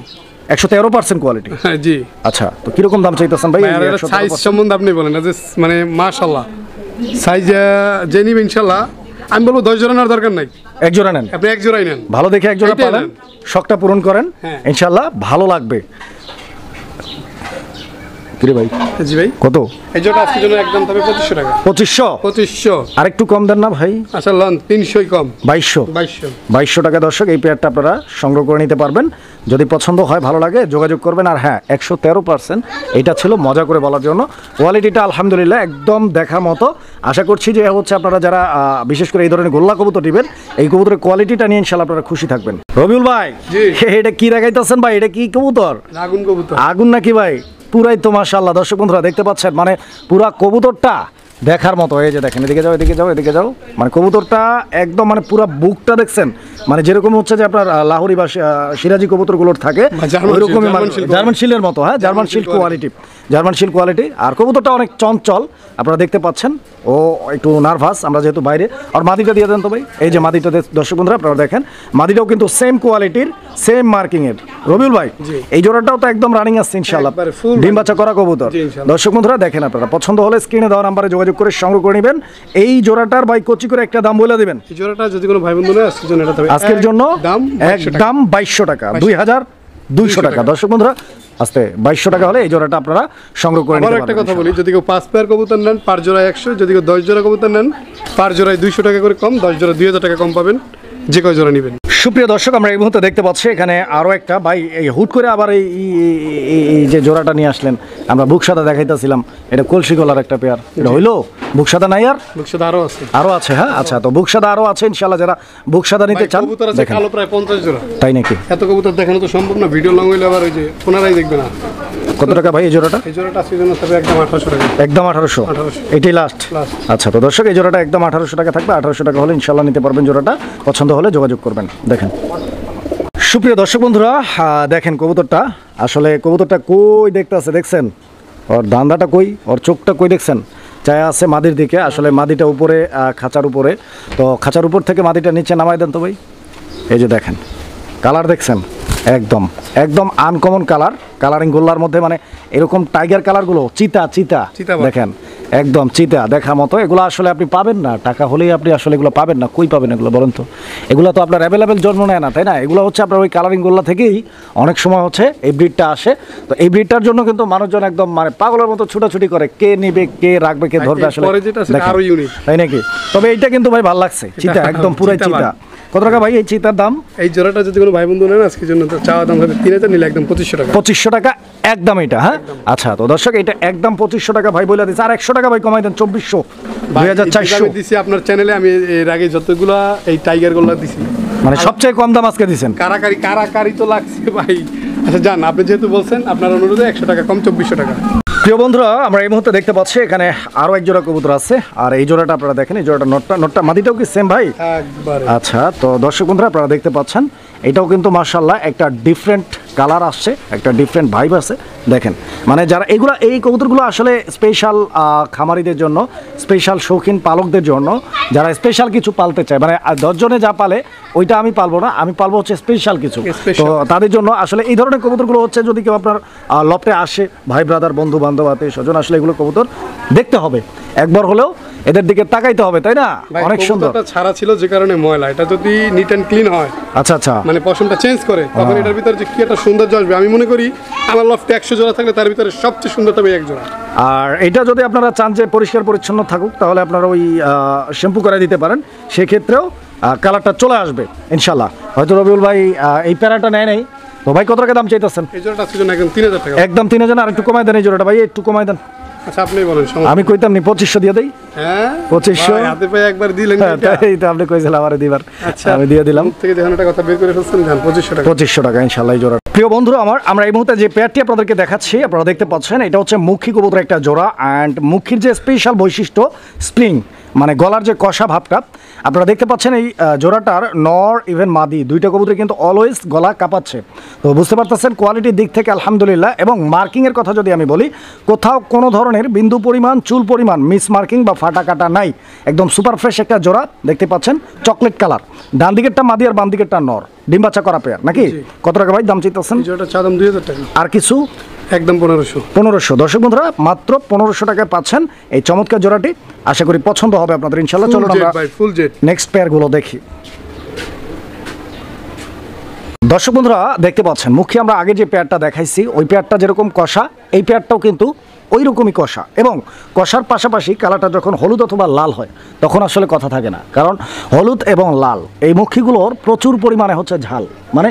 Speaker 1: 113% কোয়ালিটি।
Speaker 2: হ্যাঁ জি।
Speaker 1: আচ্ছা, তো কিরকম দাম চাইতেছেন ভাই?
Speaker 2: সাইজ সম্বন্ধে আপনি বলেন, মানে মাশাআল্লাহ সাইজ যে নিবে ইনশাআল্লাহ আমি বলবো 10 জোড়া নেওয়ার দরকার নাই,
Speaker 1: 1 জোড়া নেন।
Speaker 2: আপনি 1 জোড়াই নেন,
Speaker 1: ভালো দেখে 1 জোড়া পাবেন, শখটা পূরণ করেন ইনশাআল্লাহ, ভালো লাগবে। কিরে ভাই?
Speaker 2: জি ভাই
Speaker 1: কত?
Speaker 2: এই জোড়া আজকের জন্য একদম তবে 2500 টাকা।
Speaker 1: 2500? আর একটু কম দেন না ভাই?
Speaker 2: আচ্ছা লন 300 কম,
Speaker 1: 2200 টাকা। দর্শক এই পেয়ারটা আপনারা সংগ্রহ করে নিতে পারবেন যদি পছন্দ হয়, ভালো লাগে যোগাযোগ করবেন। আর হ্যাঁ 113%, এটা ছিল মজা করে বলার জন্য। কোয়ালিটিটা আলহামদুলিল্লাহ একদম দেখার মতো। আশা করছি যে হচ্ছে আপনারা যারা বিশেষ করে এই ধরনের গোল্লা কবুতর দিবেন, এই কবুতরের কোয়ালিটিটা নিয়ে ইনশাআল্লাহ আপনারা খুশি থাকবেন। রবিউল ভাই এটা কি রাখাইতেছেন ভাই? এটা কি কবুতর?
Speaker 2: আগুন কবুতর।
Speaker 1: আগুন নাকি ভাই? পুরাই তো মাশাআল্লাহ। দর্শক বন্ধুরা দেখতে পাচ্ছেন, মানে পুরা কবুতরটা দেখার মতো। এই যে দেখেন, এদিকে যাও এদিকে যাও এদিকে যাও, মানে কবুতরটা একদম মানে পুরো বুকটা দেখছেন, মানে যেরকম হচ্ছে যে আপনার লাহোরি বা সিরাজি কবুতরগুলোর থাকে ওইরকমই, জার্মান শিলের মতো। হ্যাঁ, জার্মান শিল কোয়ালিটি, জার্মান শিল কোয়ালিটি। আর কবুতরটা অনেক চঞ্চল, আপনারা দেখতে পাচ্ছেন ও একটু নার্ভাস, আমরা যেহেতু বাইরে। আর মাদিটা দিয়ে দেন তো ভাই, এই যে মাদিটা দর্শক বন্ধুরা আপনারা দেখেন, মাদিটাও কিন্তু সেম কোয়ালিটির, সেম মার্কিংয়ের। রবিউল ভাই, এই জোড়াটাও তো একদম রানিং আসছে ইনশাআল্লাহ, ডিম বাচ্চা করা কবুতর। দর্শক বন্ধুরা দেখেন, আপনারা পছন্দ হলে স্ক্রিনে দেওয়া নাম্বারে যোগাযোগ করে সংগ্রহ করে নেবেন। এই জোড়াটার ভাই কচি করে একটা দাম বলে দিবেন।
Speaker 2: এই জোড়াটা যদি কোনো ভাই বন্ধু নেয়
Speaker 1: আজকের জন্য একদম 2200 টাকা, 2200 টাকা। দর্শক বন্ধুরা আস্তে 2200 টাকা হলে এই জোড়াটা আপনারা সংগ্রহ করে নিতে পারবেন।
Speaker 2: একটা কথা বলি, যদি কেউ 5 পেয়ার কবুতর নেন পার জোড়ায় 100, যদি কেউ 10 জোড়া কবুতর নেন পার জোড়ায় 200 টাকা করে কম, 10 জোড়া 2000 টাকা কম পাবেন, যে কয় জোড়া নেবেন।
Speaker 1: সুপ্রিয় দর্শক, আমরা এই মুহূর্তে দেখতে পাচ্ছি এখানে আরও একটা ভাই, এই হুট করে আবার এই যে জোড়াটা নিয়ে আসলেন, আমরা বুকসাদা দেখাইতেছিলাম, এটা কলসি গলার একটা পেয়ার, এটা হইলো বুকসাদা নাই? আর
Speaker 2: বুকসাদা আরও আছে। হ্যাঁ,
Speaker 1: আচ্ছা, তো বুকসাদা আরও আছে ইনশাআল্লাহ। যারা বুকসাদা নিতে চান
Speaker 2: কবুতর আছে কালো প্রায় 50 জোড়া।
Speaker 1: তাই নাকি?
Speaker 2: এত কবুতর দেখানো তো সম্ভব না, ভিডিও লং হইলে আবার ওই যে পুনরায় দেখবে না।
Speaker 1: কত টাকা ভাই এই জোড়াটা?
Speaker 2: এই জোড়াটা সিজন থাকবে একদম 1800 টাকা।
Speaker 1: একদম 1800? এটাই লাস্ট? আচ্ছা, তো দর্শক এই জোড়াটা একদম 1800 টাকা থাকবে। 1800 টাকা হলে ইনশাআল্লাহ নিতে পারবেন জোড়াটা, পছন্দ হলে যোগাযোগ করবেন। দেখেন সুপ্রিয় দর্শক বন্ধুরা, দেখেন কবুতরটা, আসলে কবুতরটা কই দেখতে আছে, দেখছেন ওর দান্দাটা কই, ওর চোখটা কই দেখছেন, চায়া আছে মাদির দিকে। আসলে মাদিটা উপরে, খাঁচার উপরে, তো খাঁচার উপর থেকে মাদিটা নিচে নামাই দেন তো ভাই। এই যে দেখেন কালার দেখছেন, একদম একদম আনকমন কালার, কালারিং গোল্লার মধ্যে, মানে এরকম টাইগার কালারগুলো চিতা চিতা দেখেন, একদম চিতা দেখার মতো। এগুলো আসলে আপনি পাবেন না, টাকা হলেই আপনি আসলে এগুলো পাবেন না। কই পাবেন এগুলো বলেন তো? এগুলো তো আপনার অ্যাভেলেবেল জন্ম নেয় না, তাই না? এগুলো হচ্ছে আপনার ওই কালারিং গোল্লা থেকেই অনেক সময় হচ্ছে এই ব্রিডটা আসে। তো এই ব্রিডটার জন্য কিন্তু মানুষজন একদম মানে পাগলের মতো ছুটাছুটি করে, কে নিবে, কে রাখবে, কে ধরবে, আসলে তাই নাকি? তবে এইটা কিন্তু ভাই ভালো লাগছে, চিতা একদম পুরাই চিতা। কত টাকা ভাই এই চিতার দাম?
Speaker 2: এই জোড়াটা যদি কোনো ভাই বন্ধু নেন আজকের জন্য তো চাওয়া দাম হবে 3000, নিলে একদম 2500 টাকা।
Speaker 1: 2500 টাকা একদম এটা? হ্যাঁ, আচ্ছা, তো দর্শক এটা একদম 2500 টাকা ভাই বলে দিচ্ছে। আর 100 টাকা ভাই কমাই দেন, 2400, 2400
Speaker 2: দিছি আপনার চ্যানেলে। আমি এর আগে যতগুলা এই টাইগার গোল্লা দিছি,
Speaker 1: মানে সবচেয়ে কম দাম আজকে দিছেন।
Speaker 2: কারাকারি তো লাগছে ভাই। আচ্ছা যান, আপনি যেহেতু বলছেন আপনার অনুরোধে 100 টাকা কম, 2400 টাকা।
Speaker 1: প্রিয় বন্ধুরা, আমরা এই মুহূর্তে দেখতে পাচ্ছি এখানে আরো এক জোড়া কবুতর আছে। আর এই জোড়াটা আপনারা দেখেন, এই জোড়াটা নটটা মাদিটাও কি সেম ভাই?
Speaker 2: একবারে।
Speaker 1: আচ্ছা, তো দর্শক বন্ধুরা আপনারা দেখতে পাচ্ছেন, এটাও কিন্তু মাশাআল্লাহ একটা ডিফারেন্ট কালার আসছে, একটা ডিফারেন্ট ভাইব আছে। দেখেন মানে যারা এগুলা, এই কবুতরগুলো আসলে স্পেশাল খামারিদের জন্য, স্পেশাল শৌখিন পালকদের জন্য, যারা স্পেশাল কিছু পালতে চায়, মানে 10 জনে যা পালে ওইটা আমি পালবো না, আমি পালবো হচ্ছে স্পেশাল কিছু। তো তাদের জন্য আসলে এই ধরনের কবুতরগুলো হচ্ছে, যদি কেউ আপনার লফটে আসে, ভাই ব্রাদার, বন্ধু বান্ধব, আত্মীয় স্বজন, আসলে এগুলো কবুতর দেখতে হবে, একবার হলেও এদের দিকে তাকাইতে হবে, তাই না? অনেক সুন্দর।
Speaker 2: এটা ছাড়া ছিল যে কারণে ময়লা, এটা যদি নিট এন্ড ক্লিন হয়,
Speaker 1: আচ্ছা আচ্ছা,
Speaker 2: মানে পশমটা চেঞ্জ করে, তখন এটার ভিতরে যে কি একটা সৌন্দর্য আসবে। আমি মনে করি আমার লফটে 100 জোড়া থাকলে তার ভিতরে সবচেয়ে সুন্দর তবে এক জোড়া।
Speaker 1: আর এটা যদি আপনারা চান যে পরিষ্কার পরিচ্ছন্ন থাকুক, তাহলে আপনারা ওই শ্যাম্পু করে দিতে পারেন, সেক্ষেত্রেও কালারটা চলে আসবে ইনশাল্লাহ। হয়তো রবিউল ভাই এই প্যারাটা নেয় নাই, তো ভাই কত টাকা দাম চাইতেছেন?
Speaker 2: এই জোড়াটা ছিল একদম 3000 টাকা।
Speaker 1: একদম 3000। আর একটু কমাই দেন এই জোড়াটা ভাই, একটু কমাই দেন।
Speaker 2: আচ্ছা আপনি বলেন।
Speaker 1: আমি কইতাম নি 2500 দিয়ে দেই।
Speaker 2: হ্যাঁ
Speaker 1: 2500
Speaker 2: হাতে পায়ে একবার দিলেন,
Speaker 1: এই তো আপনি কইছিলেন আমারে দিবার।
Speaker 2: আচ্ছা
Speaker 1: আমি দিয়ে দিলাম।
Speaker 2: মুখ থেকে যখন একটা কথা বের করে ফেলছেন, জান 2500 টাকা।
Speaker 1: 2500 টাকা ইনশাআল্লাহ এই জোড়া। প্রিয় বন্ধুরা আমরা এই মুহূর্তে যে পেয়ারটি আপনাদেরকে দেখাচ্ছি, আপনারা দেখতে পাচ্ছেন, এটা হচ্ছে মুখী কবুতর একটা জোড়া। অ্যান্ড মুখীর যে স্পেশাল বৈশিষ্ট্য, স্প্রিং, মানে গলার যে কষা ভাবটা আপনারা দেখতে পাচ্ছেন, এই জোড়াটার নর ইভেন মাদি দুইটা কবুতর কিন্তু অলওয়েজ গলা কাঁপাচ্ছে। তো বুঝতে পারতেছেন কোয়ালিটির দিক থেকে আলহামদুলিল্লাহ। এবং মার্কিংয়ের কথা যদি আমি বলি, কোথাও কোনো ধরনের বিন্দু পরিমাণ, চুল পরিমাণ মিস মার্কিং বা ফাটা কাটা নাই, একদম সুপার ফ্রেশ একটা জোড়া। দেখতে পাচ্ছেন চকলেট কালার, ডান দিকেরটা মাদি আর বাম দিকেরটা নর, ডিম বাচ্চা করা পেয়ার নাকি? কত টাকা ভাই দাম চাইতেছেন?
Speaker 2: জোড়াটা চা দাম 2000 টাকা।
Speaker 1: আর কিছু?
Speaker 2: একদম 1500।
Speaker 1: 1500। দর্শক বন্ধুরা মাত্র 1500 টাকায় পাচ্ছেন এই চমৎকার জোড়াটি। আশা করি পছন্দ হবে আপনাদের ইনশাআল্লাহ। চলুন আমরা নেক্সট পেয়ারগুলো দেখি। দর্শক বন্ধুরা দেখতে পাচ্ছেন, মুখে আমরা আগে যে পেয়ারটা দেখাইছি, ওই পেয়ারটা যেরকম কষা, এই পেয়ারটাও কিন্তু ওই রকমই কষা। এবং কষার পাশাপাশি কালারটা যখন হলুদ অথবা লাল হয়, তখন আসলে কথা থাকে না, কারণ হলুদ এবং লাল এই মুখীগুলোর প্রচুর পরিমাণে হচ্ছে ঝাল। মানে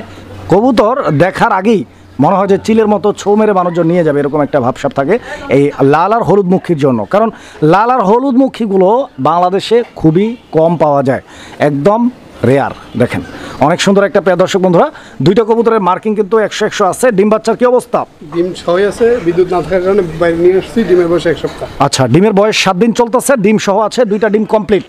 Speaker 1: কবুতর দেখার আগেই মনে হয় যে চিলের মতো ছৌ মেরে মানুষজন নিয়ে যাবে, এরকম একটা ভাবসাব থাকে এই লাল আর হলুদ মুখীর জন্য। কারণ লাল আর হলুদ মুখীগুলো বাংলাদেশে খুবই কম পাওয়া যায়, একদম রেয়ার দেখেন অনেক সুন্দর একটা পেয়ার দর্শক বন্ধুরা। দুইটা কবুতরের মার্কিং কিন্তু 100 আছে। ডিম বাচ্চার কি অবস্থা?
Speaker 2: ডিম সহই আছে, বিদ্যুৎ না থাকার কারণে বাইরে নিয়ে আসছি। ডিমের বয়স 1 সপ্তাহ।
Speaker 1: আচ্ছা, ডিমের বয়স 7 দিন চলতেছে, ডিম সহ আছে, দুইটা ডিম কমপ্লিট।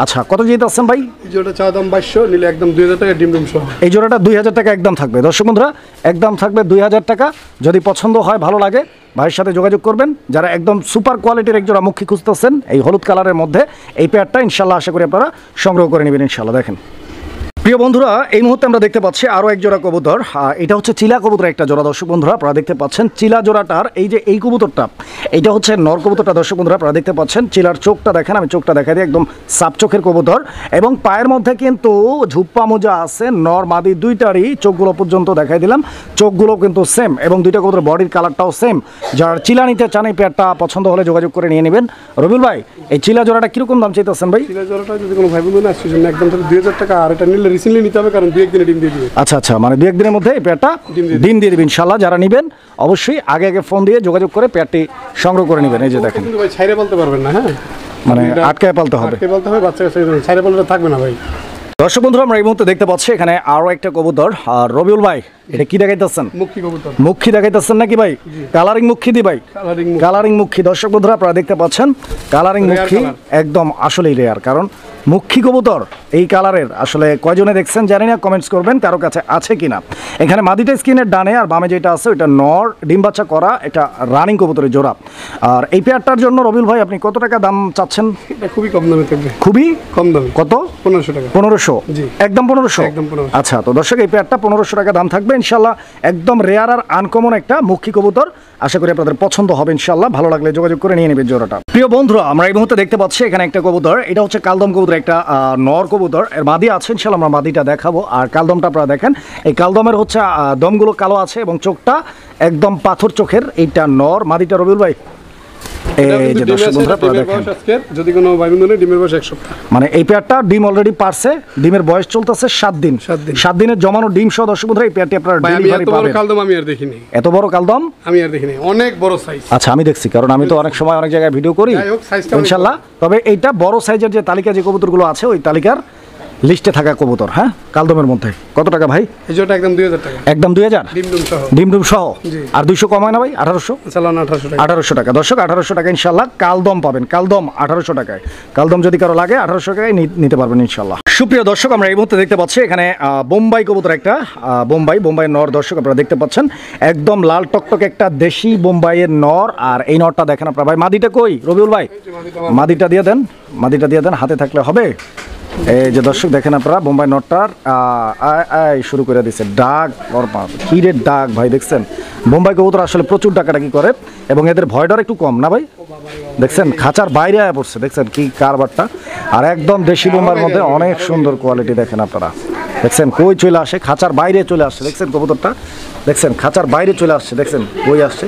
Speaker 1: আচ্ছা, কত যেতে আছেন ভাই?
Speaker 2: যেটা চাওয়া দাম 2200, নিলে একদম 2000 টাকা ডিম ডিম সহ।
Speaker 1: এই জোড়াটা 2000 টাকা একদম থাকবে দর্শক বন্ধুরা, একদম থাকবে 2000 টাকা। যদি পছন্দ হয়, ভালো লাগে, ভাইয়ের সাথে যোগাযোগ করবেন। যারা একদম সুপার কোয়ালিটির এক জোড়া মুখী খুঁজতেছেন এই হলুদ কালারের মধ্যে, এই পেয়ারটা ইনশাল্লাহ আশা করি আপনারা সংগ্রহ করে নেবেন ইনশাল্লাহ। দেখেন প্রিয় বন্ধুরা, এই মুহূর্তে আমরা দেখতে পাচ্ছি আরও এক জোড়া কবুতর। এটা হচ্ছে চিলা কবুতর একটা জোড়া দর্শক বন্ধুরা, আপনারা দেখতে পাচ্ছেন চিলা জোড়াটার এই যে এই কবুতরটা, এইটা হচ্ছে নর কবুতরটা দর্শক বন্ধুরা, আপনারা দেখতে পাচ্ছেন। চিলার চোখটা দেখেন, আমি চোখটা দেখা দিই, একদম সাপ চোখের কবুতর এবং পায়ের মধ্যে কিন্তু ঝুপ্পা মোজা আছে। নর মাদি দুইটারই চোখগুলো পর্যন্ত দেখাই দিলাম, চোখগুলো কিন্তু সেম এবং দুইটা কবুতর বডির কালারটাও সেম। যারা চিলা নিতে চান এই পেয়ারটা পছন্দ হলে যোগাযোগ করে নিয়ে নেবেন। রবিউল ভাই, এই চিলা জোড়াটা কিরকম দাম চাইতেছেন ভাই?
Speaker 2: চিলা জোড়াটা যদি কোনো ভাই বন্ধু না আসছে একদম 2000 টাকা, আর এটা নিলে রিসেন্টলি নিতে হবে, কারণ 2-1 দিনে ডিম দিয়ে দিবে।
Speaker 1: আচ্ছা আচ্ছা, মানে 2-1 দিনের মধ্যে এই পেয়ারটা ডিম দিয়ে দিবেন ইনশাল্লাহ। যারা নেবেন অবশ্যই আগে আগে ফোন দিয়ে যোগাযোগ করে পেয়ারটি সংগ্রহ করে নেবেন। এই যে দেখেন,
Speaker 2: কিন্তু ভাই ছাইরে বলতে পারবেন না, হ্যাঁ
Speaker 1: মানে আটকায় পালতে হবে,
Speaker 2: আটকে বলতে হবে, বাচ্চা কাছে ছাইরে বলতে থাকবে না ভাই।
Speaker 1: দর্শক বন্ধুরা, আমরা এই মুহূর্তে দেখতে পাচ্ছি এখানে আরো একটা কবুতর। আর রবিউল ভাই, এটা কি দেখাইতেছেন?
Speaker 2: মুখী কবুতর।
Speaker 1: মুখী দেখাইতেছেন নাকি ভাই? কালারিং মুখী দি ভাই, কালারিং মুখী দর্শক বন্ধুরা আপনারা দেখতে পাচ্ছেন। কালারিং মুখী একদম আসলেই রেয়ার, কারণ মুখী কবুতর এই কালারের আসলে কয়জনে দেখছেন জানি না, কমেন্টস করবেন কারো কাছে আছে কিনা। এখানে মাদিটা স্ক্রিনের ডানে আর বামে যেটা আছে ওইটা নর ডিম বাচ্চা করা, এটা রানিং কবুতরের জোড়া। আর এই পেয়ারটার জন্য রবিউল ভাই আপনি কত টাকা দাম চাচ্ছেন?
Speaker 2: এটা খুবই কম দামে থাকবে।
Speaker 1: খুবই
Speaker 2: কম দামে।
Speaker 1: কত?
Speaker 2: 1500 টাকা।
Speaker 1: 1500?
Speaker 2: জি,
Speaker 1: একদম 1500?
Speaker 2: একদম 1500।
Speaker 1: আচ্ছা, তো দর্শক এই পেয়ারটা 1500 টাকা দাম থাকবে ইনশাল্লাহ। একদম রেয়ার আর আনকমন একটা মুখী কবুতর, আশা করি আপনাদের পছন্দ হবে ইনশাল্লাহ। ভালো লাগলে যোগাযোগ করে নিয়ে নেবেন জোড়াটা। প্রিয় বন্ধুরা, আমরা এই মুহূর্তে দেখতে পাচ্ছি এখানে একটা কবুতর। এটা হচ্ছে কালদম কবুতর, একটা নর কবুতর। এর মাদি আছে ইনশাল্লাহ, আমরা মাদিটা দেখাবো। আর কালদমটা আপনারা দেখেন, এই কালদমের হচ্ছে দমগুলো কালো আছে এবং চোখটা একদম পাথর চোখের। এইটা নর, মাদিটা রবিউল ভাই এই যে দর্শক বন্ধুরা আপনারা দেখেন,
Speaker 2: যদি কোনো ভাই বন্ধু নেই ডিমের বয়স 1 সপ্তাহ।
Speaker 1: মানে এই পেয়ারটা ডিম অলরেডি পারছে, ডিমের বয়স চলতেছে 7 দিন। 7 দিনের জমানো ডিম সহ দর্শক বন্ধুরা এই পেয়ারটি আপনারা ডেলিভারি পাবেন।
Speaker 2: কালদম আমি আর দেখিনি,
Speaker 1: এত বড় কালদম
Speaker 2: আমি আর দেখিনি, অনেক বড় সাইজ।
Speaker 1: আচ্ছা, আমি দেখছি, কারণ আমি তো অনেক সময় অনেক জায়গায় ভিডিও করি ইনশাল্লাহ। তবে এইটা বড় সাইজের যে তালিকা যে কবুতরগুলো আছে ওই তালিকার লিস্টে থাকা কবুতর। হ্যাঁ, কালদমের মধ্যে কত টাকা ভাই?
Speaker 2: এই জোড়াটা একদম 2000 টাকা।
Speaker 1: একদম 2000? ডিম ডুম সহ। আর 200 কমায় না ভাই? 1800?
Speaker 2: চালান 1800 টাকা।
Speaker 1: 1800 টাকা দর্শক, 1800 টাকা ইনশাল্লাহ কালদম পাবেন। কালদম 1800 টাকায়। কালদম যদি কারো লাগে 1800 টাকায় নিতে পারবেন ইনশাল্লাহ। সুপ্রিয় দর্শক, আমরা এই মুহূর্তে দেখতে পাচ্ছি এখানে বোম্বাই কবুতর একটা, বোম্বাইয়ের নর দর্শক আপনারা দেখতে পাচ্ছেন। একদম লাল টকটক একটা দেশি বোম্বাইয়ের নর। আর এই নরটা দেখেন আপনারা ভাই। মাদিটা কই রবিউল ভাই? মাদিটা দিয়ে দেন, মাদিটা দিয়ে দেন, হাতে থাকলে হবে। এই যে দর্শক দেখেন আপনারা বোম্বাই নটটার শুরু করে দিচ্ছে ডাক, কিরের ডাক ভাই দেখছেন। বোম্বাই কবুতর আসলে প্রচুর ডাকাডাকি করে এবং এদের ভয়ডর একটু কম না ভাই? দেখছেন খাঁচার বাইরে আয়া পড়ছে, দেখছেন কি কারবারটা। আর একদম দেশি বোম্বার মধ্যে অনেক সুন্দর কোয়ালিটি দেখেন আপনারা, দেখছেন কই চলে আসে, খাঁচার বাইরে চলে আসছে। দেখছেন কবুতরটা, দেখছেন খাঁচার বাইরে চলে আসছে, দেখছেন কই আসছে।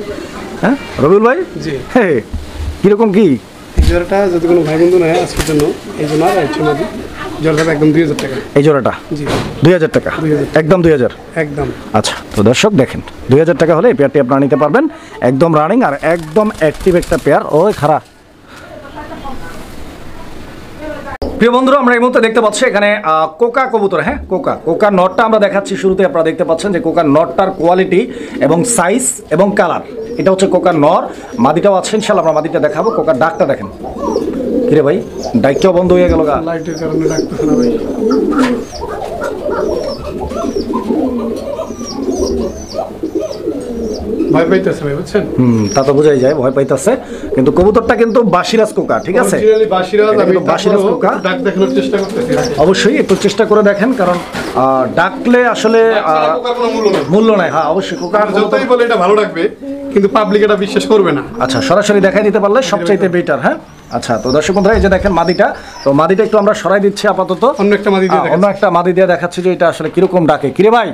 Speaker 1: হ্যাঁ রবিউল ভাই,
Speaker 2: জি
Speaker 1: হ্যাঁ কিরকম কি?
Speaker 2: এই জোড়াটা যদি কোনো ভাই বন্ধু নেয় আজকের জন্য, এই জন্য আর মাদি জোড়াটা একদম 2000 টাকা।
Speaker 1: এই জোড়াটা
Speaker 2: জি
Speaker 1: 2000 টাকা, একদম 2000
Speaker 2: একদম।
Speaker 1: আচ্ছা, তো দর্শক দেখেন 2000 টাকা হলে এই পেয়ারটি আপনারা নিতে পারবেন। একদম রানিং আর একদম অ্যাক্টিভ একটা পেয়ার। ওই খারাপ প্রিয় বন্ধুরা, আমরা এই মুহূর্তে দেখতে পাচ্ছি এখানে কোকা কবুতর। হ্যাঁ, কোকা নটটা আমরা দেখাচ্ছি শুরুতে। আপনারা দেখতে পাচ্ছেন যে কোকা নটটার কোয়ালিটি এবং সাইজ এবং কালার, এটা হচ্ছে কোকার নর। মাদিটাও আছে ইনশাল্লাহ, আমরা মাদিটা দেখাবো। কোকার ডাকটা দেখেন, কিরে ভাই ডাকটাও বন্ধ হয়ে গেল গা,
Speaker 2: লাইটের কারণে ডাকতেছে না ভাই। ভয় পাইতেছে ভাই, বুঝছেন?
Speaker 1: তা তো বোঝাই যায় ভয় পাইতেছে, কিন্তু কবুতরটা কিন্তু বাসিরাজ কোকা, ঠিক আছে? বাসিরাজ কোকা।
Speaker 2: ডাক দেখানোর চেষ্টা করতেছি,
Speaker 1: অবশ্যই একটু চেষ্টা করে দেখেন, কারণ ডাকলে আসলে মূল্য নাই। হ্যাঁ অবশ্যই, কোকা
Speaker 2: যতই বলে এটা ভালো ডাকবে, কিন্তু পাবলিক এটা বিশ্বাস করবে না।
Speaker 1: আচ্ছা, সরাসরি দেখাই দিতে পারলে সবচাইতে বেটার। হ্যাঁ আচ্ছা, তো দর্শক বন্ধুরা এই যে দেখেন মাদিটা, তো মাদিটা একটু আমরা সরাই দিচ্ছি আপাতত।
Speaker 2: অন্য একটা মাদি
Speaker 1: দিয়ে দেখাচ্ছি যে এটা আসলে কিরকম ডাকে। কিরে ভাই,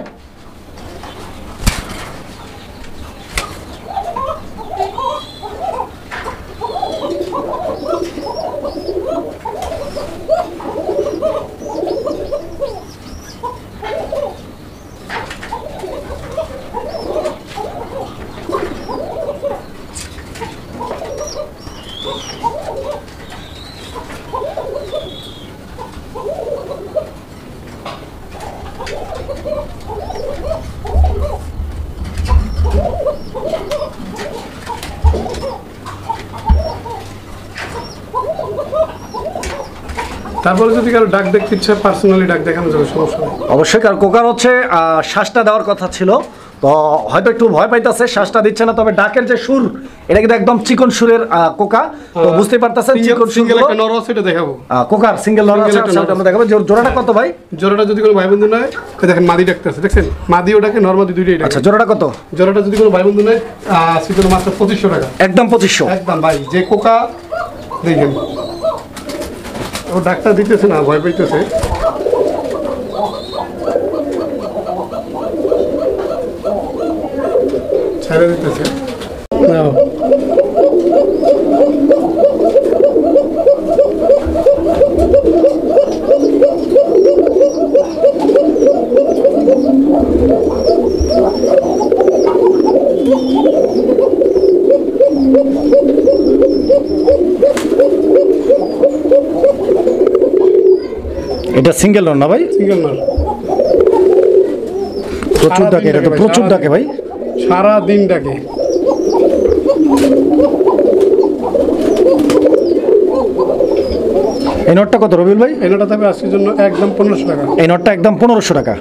Speaker 2: তারপরে যদি কারো ডাক দেখতে ইচ্ছে পার্সোনালি ডাক দেখানো যাবে, সমস্যা নেই।
Speaker 1: অবশ্যই, কারণ কোকার হচ্ছে শ্বাসটা দেওয়ার কথা ছিল, তো হয়তো একটু ভয় পাইতেছে, শ্বাসটা দিচ্ছে না, তবে ডাকের যে সুর এটা কিন্তু একদম চিকন সুরের কোকা, তো বুঝতেই পারতেছেন চিকন
Speaker 2: সিঙ্গেল একটা নর আছে, এটা দেখাবো।
Speaker 1: কোকার সিঙ্গেল নর আছে, সেটা আমরা দেখাবো। জোড়াটা কত ভাই?
Speaker 2: জোড়াটা যদি কোনো ভাই বন্ধু নেয়, দেখেন মাদি ডাকতেছে, দেখছেন মাদি ওটাকে নরমাদি দুইটাই ডাকে।
Speaker 1: আচ্ছা, জোড়াটা কত?
Speaker 2: জোড়াটা যদি কোনো ভাই বন্ধু নেয় সেজন্য মাত্র 2500 টাকা।
Speaker 1: একদম 2500?
Speaker 2: একদম ভাই। যে কোকা দেখেন ও ডাক্তার দিতেছে না, ভয় পাইতেছে। ছেড়ে দিতেছে না।
Speaker 1: এটা সিঙ্গেল নর না ভাই?
Speaker 2: সিঙ্গেল নর।
Speaker 1: প্রচুর ডাকে, এটা তো প্রচুর ডাকে ভাই,
Speaker 2: সারা দিন ডাকে।
Speaker 1: এই নটটা কত রবিউল ভাই?
Speaker 2: এই নটটা থাকবে আজকের জন্য একদম 1500 টাকা।
Speaker 1: এই নটটা একদম 1500 টাকা।